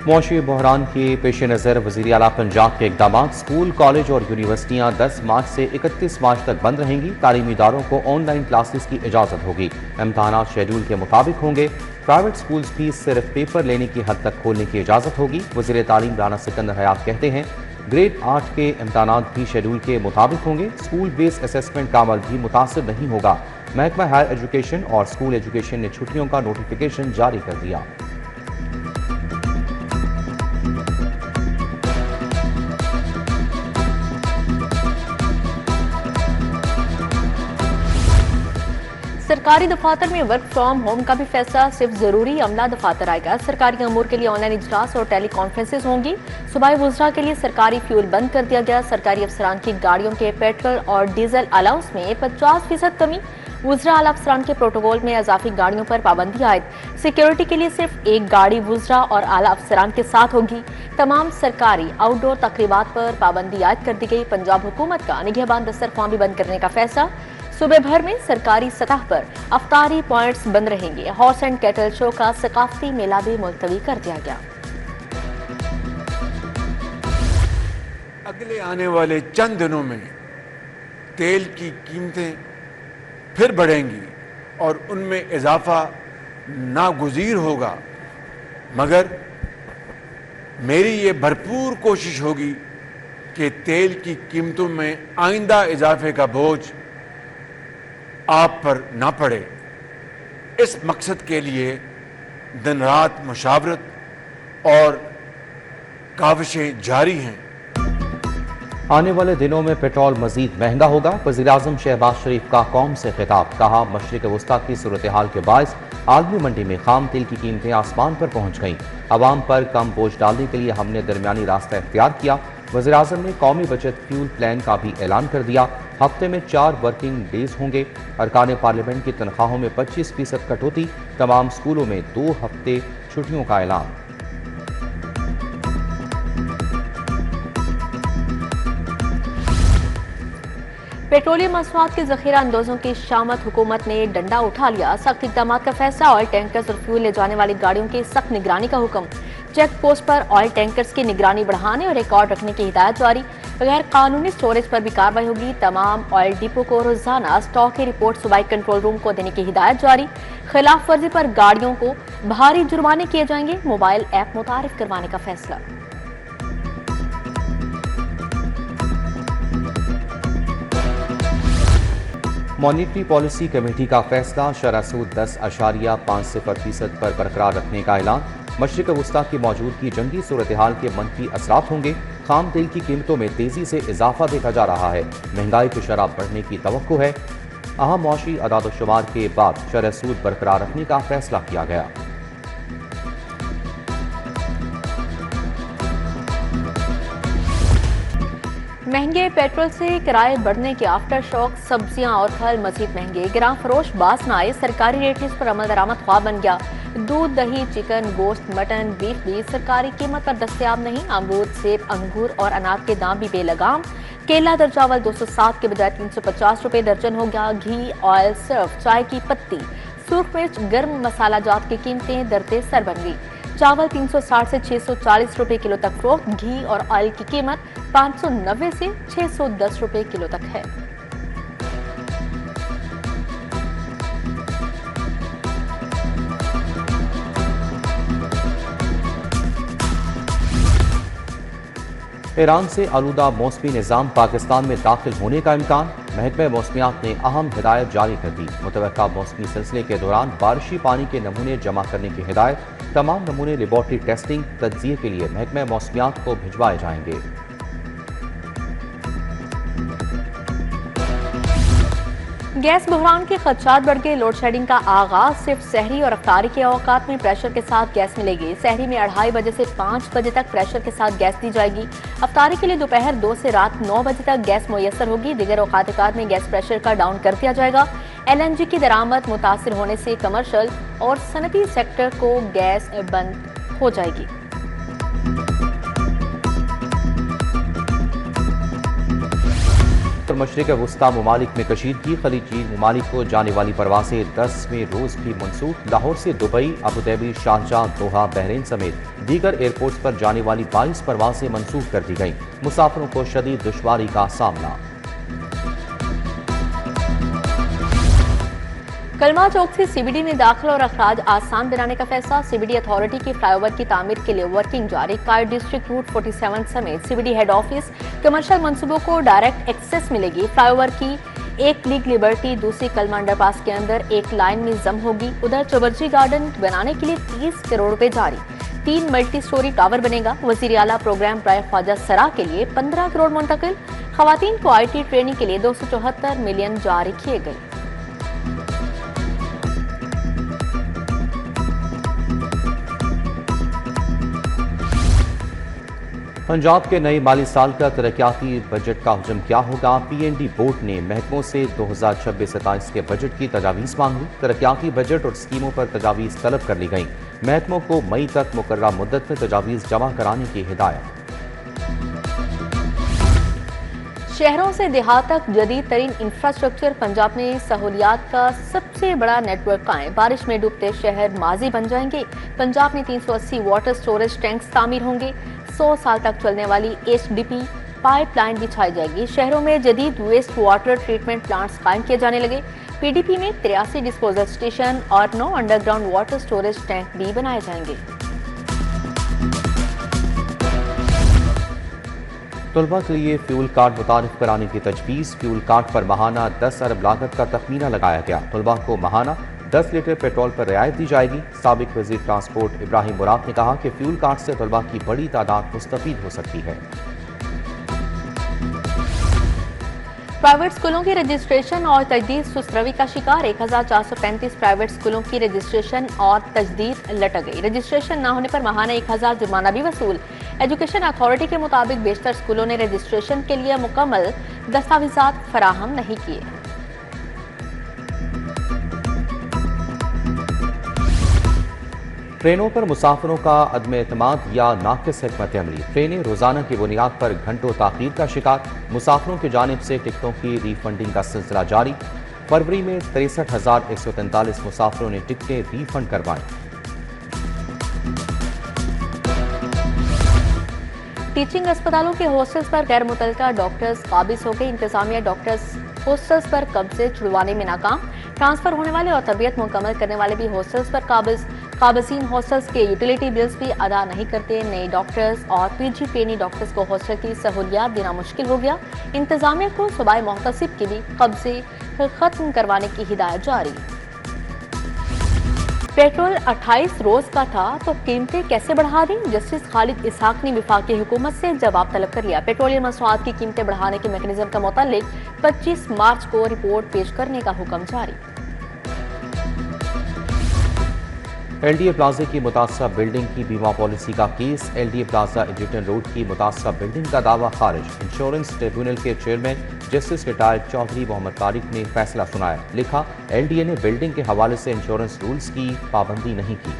मौशी बहरान के पेश नज़र वज़ीर आला पंजाब के इक़दाम, स्कूल कॉलेज और यूनिवर्सिटियाँ 10 मार्च से 31 मार्च तक बंद रहेंगी। तालीमी इदारों को ऑनलाइन क्लासेस की इजाज़त होगी। इम्तहानात शेड्यूल के मुताबिक होंगे। प्राइवेट स्कूल्स भी सिर्फ पेपर लेने की हद तक खोलने की इजाज़त होगी। वज़ीर तालीम राना सिकंदर हयात कहते हैं, ग्रेड 8 के इम्तहानात भी शेड्यूल के मुताबिक होंगे। स्कूल बेस्ड असेसमेंट का अमल भी मुतासिर नहीं होगा। महकमा हायर एजुकेशन और स्कूल एजुकेशन ने छुट्टियों का नोटिफिकेशन जारी कर दिया। सरकारी दफातर में वर्क फ्रॉम होम का भी फैसला, सिर्फ जरूरी अमला दफातर आएगा। सरकारी अमूर के लिए ऑनलाइन इजलास और टेली कॉन्फ्रेंसेज होंगी। सूबाई वुज़रा के लिए सरकारी फ्यूल बंद कर दिया गया। सरकारी अफसरान की गाड़ियों के पेट्रोल और डीजल अलाउंस में 50% कमी। वुज़रा आला अफसरान के प्रोटोकॉल में इजाफी गाड़ियों पर पाबंदी आयद। सिक्योरिटी के लिए सिर्फ एक गाड़ी वुज़रा और आला अफसरान के साथ होगी। तमाम सरकारी आउटडोर तकरीबात पर पाबंदी आयद कर दी गई। पंजाब हुकूमत का निगहबान दस्तरख्वां भी बंद करने का फैसला। सूबे भर में सरकारी सतह पर अफ्तारी पॉइंट्स बंद रहेंगे। हॉर्स एंड कैटल शो का सकाफती मेला भी मुलतवी कर दिया गया। अगले आने वाले चंद दिनों में तेल की कीमतें फिर बढ़ेंगी और उनमें इजाफा नागुज़ीर होगा, मगर मेरी ये भरपूर कोशिश होगी कि तेल की कीमतों में आइंदा इजाफे का बोझ आप पर ना पड़े। इस मकसद के लिए दिन रात मुशावरत और काविशें जारी हैं। आने वाले दिनों में पेट्रोल मजीद महंगा होगा। वज़ीर-ए-आज़म शहबाज शरीफ का कौम से खिताब, कहा मशरिक़ वस्ता की सूरत हाल के बायस आलमी मंडी में खाम तेल की कीमतें आसमान पर पहुंच गईं। आवाम पर कम बोझ डालने के लिए हमने दरमियानी रास्ता इख्तियार किया। वज़ीर-ए-आज़म ने कौमी बचत फ्यूल प्लान का भी ऐलान कर दिया। हफ्ते में 4 वर्किंग डेज होंगे। अरकान पार्लियामेंट की तनख्वाहों में 25% कटौती। तमाम स्कूलों में 2 हफ्ते छुट्टियों का ऐलान। पेट्रोलियम मसनूआत के जखीरा अंदोजों की शामत हुकूमत ने डंडा उठा लिया। सख्त इक़दाम का फैसला, ऑयल टैंकर्स और फ्यूल ले जाने वाली गाड़ियों की सख्त निगरानी का हुक्म। चेक पोस्ट पर ऑयल टैंकर्स की निगरानी बढ़ाने और रिकॉर्ड रखने की हिदायत जारी। गैर कानूनी स्टोरेज पर भी कार्रवाई होगी। तमाम ऑयल डिपो को रोजाना स्टॉक की रिपोर्ट सूबाई कंट्रोल रूम को देने की हिदायत जारी। खिलाफ वर्जी पर गाड़ियों को भारी जुर्माने किए जाएंगे। मोबाइल ऐप मुतारिफ करवाने का फैसला। मॉनिटरी पॉलिसी कमेटी का फैसला, शरह सूद 10.50% पर बरकरार रखने का ऐलान। मशरिक़ वस्ता की मौजूदगी जंगी सूरत हाल के मनफी असरात होंगे। खाम तेल की कीमतों में तेजी से इजाफा देखा जा रहा है। महंगाई की शरह बढ़ने की तवक्को है। अहम मौशी अदाद-ओ-शुमार के बाद शरह सूद बरकरार रखने का फैसला किया गया। महंगे पेट्रोल से किराए बढ़ने के आफ्टर शॉक, सब्जियां और फल मजीद महंगे। गिरां फरोश बास न आए, सरकारी रेट लिस्ट पर अमल दरामद ख्वाब बन गया। दूध, दही, चिकन, गोश्त, मटन, बीफ भी सरकारी कीमत पर दस्तयाब नहीं। अमरूद, सेब, अंगूर और अनार के दाम भी बेलगाम। केला दरचावल 207 के बजाय 350 रुपए दर्जन हो गया। घी, ऑयल, सर्फ, चाय की पत्ती, सूख मिर्च, गर्म मसाला जात की कीमतें दरते सर बन गई। चावल 360 से 640 रुपए किलो तक फरोख्त। घी और ऑयल की कीमत 590 से 610 रुपए किलो तक है। ईरान से आलूदा मौसमी निज़ाम पाकिस्तान में दाखिल होने का इम्कान। महकमा मौसमियात ने अहम हिदायत जारी कर दी। मुतवक्का मौसमी सिलसिले के दौरान बारिशी पानी के नमूने जमा करने की हिदायत। तमाम नमूने लेबॉर्ट्री टेस्टिंग तज्जिए के लिए महकमा मौसमियात को भिजवाए जाएंगे। गैस बहरान के खदशात बढ़ गए। लोड शेडिंग का आगाज, सिर्फ सहरी और अफ्तारी के औकात में प्रेशर के साथ गैस मिलेगी। सहरी में 2:30 बजे से 5 बजे तक प्रेशर के साथ गैस दी जाएगी। अफ्तारी के लिए दोपहर 2 से रात 9 बजे तक गैस मुयस्सर होगी। दीगर औकात में गैस प्रेशर का डाउन कर दिया जाएगा। LNG की दरामद मुतासिर होने से कमर्शियल और सनती सेक्टर को गैस बंद हो जाएगी। और मशरिक वस्ता ममालिक में कशीदगी। खलीजी ममालिक को जाने वाली परवासें 10वें रोज भी मनसूख। लाहौर से दुबई, अबूधाबी, शारजाह, दोहा, बहरीन समेत दीगर एयरपोर्ट्स पर जाने वाली 22 परवासें मनसूख कर दी गईं। मुसाफिरों को शदीद दुश्वारी का सामना। कलमा चौक से सीबीडी में दाखिला और अखराज आसान बनाने का फैसला। सीबीडी अथॉरिटी की फ्लाईओवर की तामीर के लिए वर्किंग जारी। कायड डिस्ट्रिक्ट रूट 47 समेत सीबीडी हेड ऑफिस कमर्शियल मंसूबों को डायरेक्ट एक्सेस मिलेगी। फ्लाईओवर की एक लीग लिबर्टी दूसरी कलमा अंडरपास के अंदर एक लाइन में जम होगी। उधर चौबर्जी गार्डन बनाने के लिए 30 करोड़ रुपए जारी। 3 मल्टी स्टोरी टावर बनेगा। वजीर आला प्रोग्राम प्राय ख्वाजा सरा के लिए 15 करोड़ मुंतकिल। खवातीन को IT ट्रेनिंग के लिए 274 मिलियन जारी किए गए। पंजाब के नए माली साल का तरक्याती बजट का हुजम क्या होगा। PND बोर्ड ने महकमों से 2026-27 के बजट की तजावीज़ मांगी। तरक्याती बजट और स्कीमों पर तजावीज़ तलब कर ली गई। महकमों को मई तक मुकर्रर मुद्दत में तजावीज़ जमा कराने की हिदायत। शहरों से देहात तक जदीद तरीन इंफ्रास्ट्रक्चर। पंजाब में सहूलियात का सबसे बड़ा नेटवर्क कायम। बारिश में डूबते शहर माजी बन जाएंगे। पंजाब में 380 वाटर स्टोरेज टैंक्स तामीर होंगे। 100 साल तक चलने वाली HDP पाइपलाइन बिछाई जाएगी। शहरों में जदीद वेस्ट वाटर ट्रीटमेंट प्लांट्स कायम किए जाने लगे। PDP में 83 डिस्पोजल स्टेशन और 9 अंडरग्राउंड वाटर स्टोरेज टैंक भी बनाए जाएंगे। तलबा के लिए फ्यूल कार्ड मुतारिफ कराने की तजवीज़। फ्यूल कार्ड पर माहाना 10 अरब लागत का तखमीना लगाया गया। तलबा को माहाना 10 लीटर पेट्रोल पर रियायत दी जाएगी। साबिक वज़ीर ट्रांसपोर्ट इब्राहिम मुराद ने कहा कि फ्यूल कार्ड से तलबा की बड़ी तादाद मुस्तफीद हो सकती है। प्राइवेट स्कूलों की रजिस्ट्रेशन और तजदीद सुस्तरवी का शिकार। 1435 प्राइवेट स्कूलों की रजिस्ट्रेशन और तजदीद लटक गई। रजिस्ट्रेशन न होने पर माहाना 1000 जुर्माना भी वसूल। एजुकेशन अथॉरिटी के मुताबिक बेशतर स्कूलों ने रजिस्ट्रेशन के लिए मुकम्मल दस्तावेजात फराहम नहीं किए। ट्रेनों पर मुसाफिरों का अदम एतमाद या नाकिस हिकमत अमली। ट्रेनें रोजाना की बुनियाद पर घंटों ताखीर का शिकार। मुसाफिरों की जानिब से टिकटों की रीफंडिंग का सिलसिला जारी। फरवरी में 63,143 मुसाफिरों ने टिकटें रीफंड करवाई। टीचिंग अस्पतालों के हॉस्टल्स पर गैर मुतल्लिका डॉक्टर्स काबिज हो गए। इंतजामिया डॉक्टर्स हॉस्टल्स पर कब्जे छुड़वाने में नाकाम। ट्रांसफर होने वाले और तबीयत मुकम्मल करने वाले भी हॉस्टल्स पर काबिज। काबिजीन हॉस्टल्स के यूटिलिटी बिल्स भी अदा नहीं करते। नए डॉक्टर्स और PG ट्रेनी डॉक्टर्स को हॉस्टल की सहूलियात देना मुश्किल हो गया। इंतजामिया को सूबाई मोहतसिब के भी कब्जे खत्म करवाने की हिदायत जारी। पेट्रोल 28 रोज का था तो कीमतें कैसे बढ़ा दी। जस्टिस खालिद इसहाक ने वफाकी हुकूमत से जवाब तलब कर लिया। पेट्रोलियम मसनूआत की कीमतें बढ़ाने के मैकेनिज्म का मुतालिक 25 मार्च को रिपोर्ट पेश करने का हुक्म जारी। LDA प्लाजा की मुतासरा बिल्डिंग की बीमा पॉलिसी का केस। LDA प्लाजा एडिटन रोड की मुतासरा बिल्डिंग का दावा खारिज। इंश्योरेंस ट्रिब्यूनल के chairman justice retired Chaudhry Muhammad Tariq ने फैसला सुनाया। लिखा, LDA ने बिल्डिंग के हवाले से इंश्योरेंस रूल्स की पाबंदी नहीं की।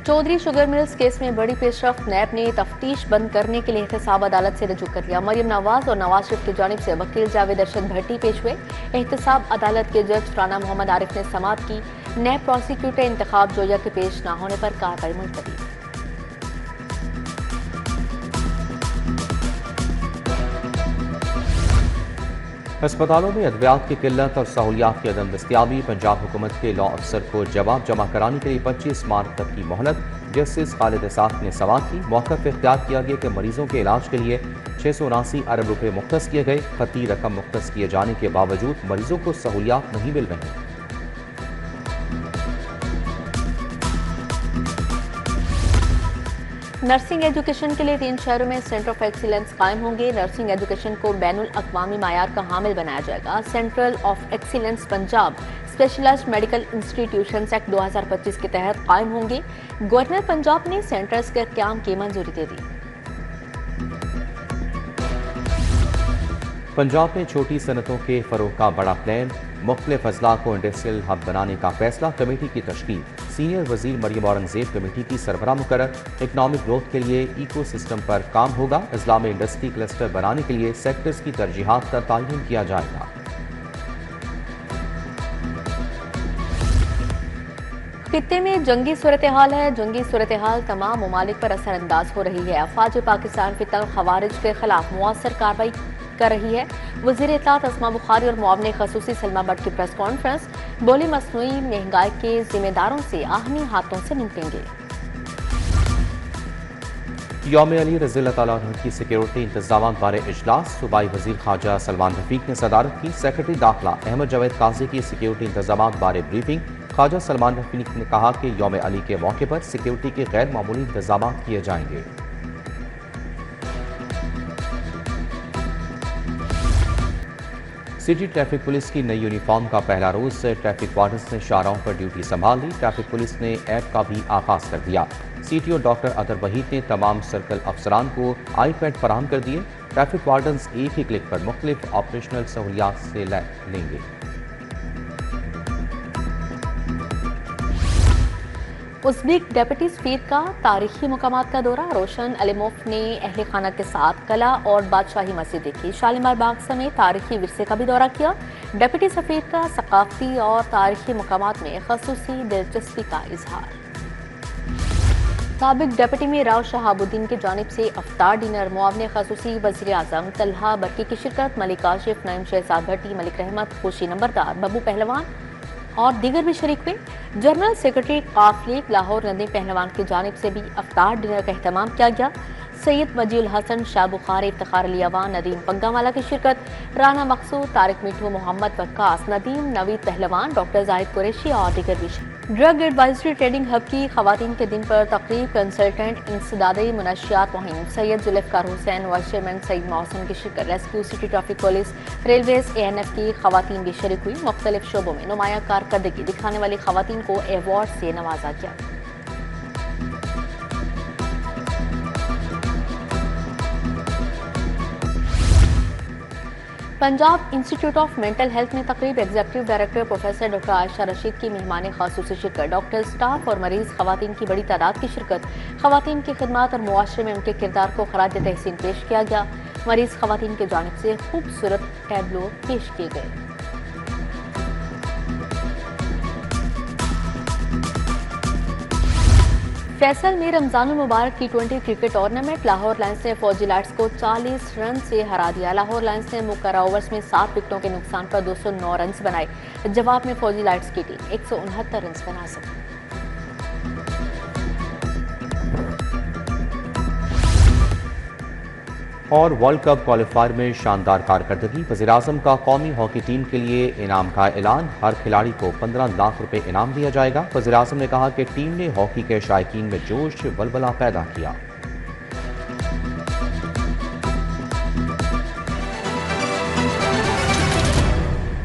चौधरी शुगर मिल्स केस में बड़ी पेशरफ। नैब ने तफ्तीश बंद करने के लिए एहतसाब अदालत से रजू कर लिया। मरियम नवाज और नवाज शरीफ की जानिब से वकील जावेद अरशद भट्टी पेश हुए। एहतसाब अदालत के जज राना मोहम्मद आरिफ ने समाअत की। नैब प्रोसिक्यूटर इंतखाब जोया के पेश न होने पर कार्रवाई मुलतवी। अस्पतालों में अद्वियात की किल्लत और सहूलियात की अदम दस्तियाबी। पंजाब हुकूमत के लॉ अफसर को जवाब जमा कराने के लिए 25 मार्च तक की मोहलत। जस्टिस खालिद इसहाक ने समाअत की। मौक़िफ़ इख्तियार किया गया कि मरीजों के इलाज के लिए 679 अरब रुपए मुख्तस किए गए। खती रकम मुख्तस किए जाने के बावजूद मरीजों को सहूलियात नहीं मिल रही। नर्सिंग एजुकेशन के लिए 3 शहरों में सेंटर ऑफ एक्सीलेंस कायम होंगे। नर्सिंग एजुकेशन को बैनुल अक़वामी मायार का हामिल बनाया जाएगा। Central of excellence Punjab specialised medical institutions act 2025 के तहत कायम होंगे। गवर्नर पंजाब ने सेंटर्स के क़याम की मंजूरी दे दी। पंजाब में छोटी सनतों के फरोग का बड़ा प्लान। मुख्तलिफ अजला को इंडस्ट्रियल हब बनाने का फैसला। कमेटी की तश्कील। सीनियर वजीर मरियम औरंगजेब कमेटी की सरबराह मुकर्रर। इकनॉमिक ग्रोथ के लिए इको सिस्टम पर काम होगा। अजला में इंडस्ट्री क्लस्टर बनाने के लिए सेक्टर्स की तरजीहात का तयन किया जाएगा। खित्ते में जंगी सूरत हाल है। जंगी सूरत हाल तमाम ममालिक पर असरअंदाज हो रही है। अफवाज पाकिस्तान फितल खवारिज के खिलाफ मुअस्सर कार्रवाई कर रही है। वज़ीर इत्तलात अस्मा बुखारी और मुआविन ख़ुसूसी सलमा भट्ट की प्रेस कॉन्फ्रेंस। बोली मसनूई महंगाई के जिम्मेदारों से आहमी हाथों से निपटेंगे। यौम अली रज़ी अल्लाह तआला अन्हु की सिक्योरिटी इंतजाम बारे इजलास। सूबाई वजीर ख्वाजा सलमान रफीक ने सदारत की। सेक्रेटरी दाखिला अहमद जावेद काजी की सिक्योरिटी इंतजाम बारे ब्रीफिंग। ख्वाजा सलमान रफीक ने कहा कि यौम अली के मौके पर सिक्योरिटी के गैर मामूली इंतजाम किए जाएंगे। सिटी ट्रैफिक पुलिस की नई यूनिफॉर्म का पहला रोज ट्रैफिक वार्डन्स ने शाहराहों पर ड्यूटी संभाल ली। ट्रैफिक पुलिस ने ऐप का भी आगाज कर दिया। CTO डॉक्टर अदर वहीद ने तमाम सर्कल अफसरान को iPad फराहम कर दिए। ट्रैफिक वार्डन्स एक ही क्लिक पर मुख्तलिफ ऑपरेशनल सहूलियात से लेंगे। उज़्बेक डेप्यूटी स्पीकर का तारीखी मकामात का दौरा। रोशन अलीमोफ ने अहले खाना के साथ कला और बादशाही मस्जिद देखी। शालीमार बाग समेत तारीखी विरसे का भी दौरा किया। डेप्यूटी सफीर का सकाफती और तारीखी मकामात में खसूसी दिलचस्पी का इजहार। साबिक डेप्यूटी में राव शहाबुद्दीन की जानिब से अफ्तार डिनर। मुआविन खसूसी वज़ीर आज़म तलहा बरकी की शिरकत। मलिक आशिफ, नईम शहजाद भट्टी, मलिक रहमत, खुशी नंबरदार, बब्बू पहलवान और दीगर भी शरीक हुए। जनरल सेक्रेटरी काफिले लाहौर नदीम पहलवान की जानिब से भी अफ्तार डिनर का अहतमाम किया गया। सैयद वजीउल हसन, शाह बुखारी, इफ्तिखार अली अवान, नदीम पंगावाला की शिरकत। राना मकसूद, तारिक मिठू, मोहम्मद वक्कास, नदीम, नवीद पहलवान, डॉक्टर जाहिद कुरैशी और दीगर भी। ड्रग एडवाइजरी ट्रेडिंग हब की खवातीन के दिन पर तकरीब। कंसल्टेंट इंसदादी मुनशियात मुहिम सैयद जुल्फ़िकार हुसैन, वाइस चेयरमैन सईद मौसम की शिरकत। Rescue, city traffic police, railways, ANF की खवातीन भी शरीक हुई। मुख्तलिफ शोबों में नुमाया कारकर्दगी दिखाने वाली खवातीन को अवार्ड से नवाजा गया। Punjab institute of mental health में तकरीब। Executive director professor doctor Ayesha Rashid की मेहमान खासूसी शिरकत। डॉक्टर, स्टाफ और मरीज खवातीन की बड़ी तादाद की शिरकत। खवातीन की खिदमत और मुआशरे में उनके किरदार को खराज तहसीन पेश किया गया। मरीज खवातीन की जानिब से खूबसूरत टैबलो पेश किए गए। फैसल में रमजानुल मुबारक T20 cricket tournament. Lahore Lions ने फौजी लाइट्स को 40 रन से हरा दिया। लाहौर लायंस ने मुकर्रर ओवर्स में 7 विकेटों के नुकसान पर 209 रन बनाए। जवाब में फौजी लाइट्स की टीम 169 रन बना सकी। और वर्ल्ड कप क्वालिफायर में शानदार कारकर्दगी। वज़ीर-ए-आज़म का कौमी हॉकी टीम के लिए इनाम का ऐलान। हर खिलाड़ी को 15 लाख रुपए इनाम दिया जाएगा। वज़ीर-ए-आज़म ने कहा कि टीम ने हॉकी के शायकीन में जोश वलवला पैदा किया।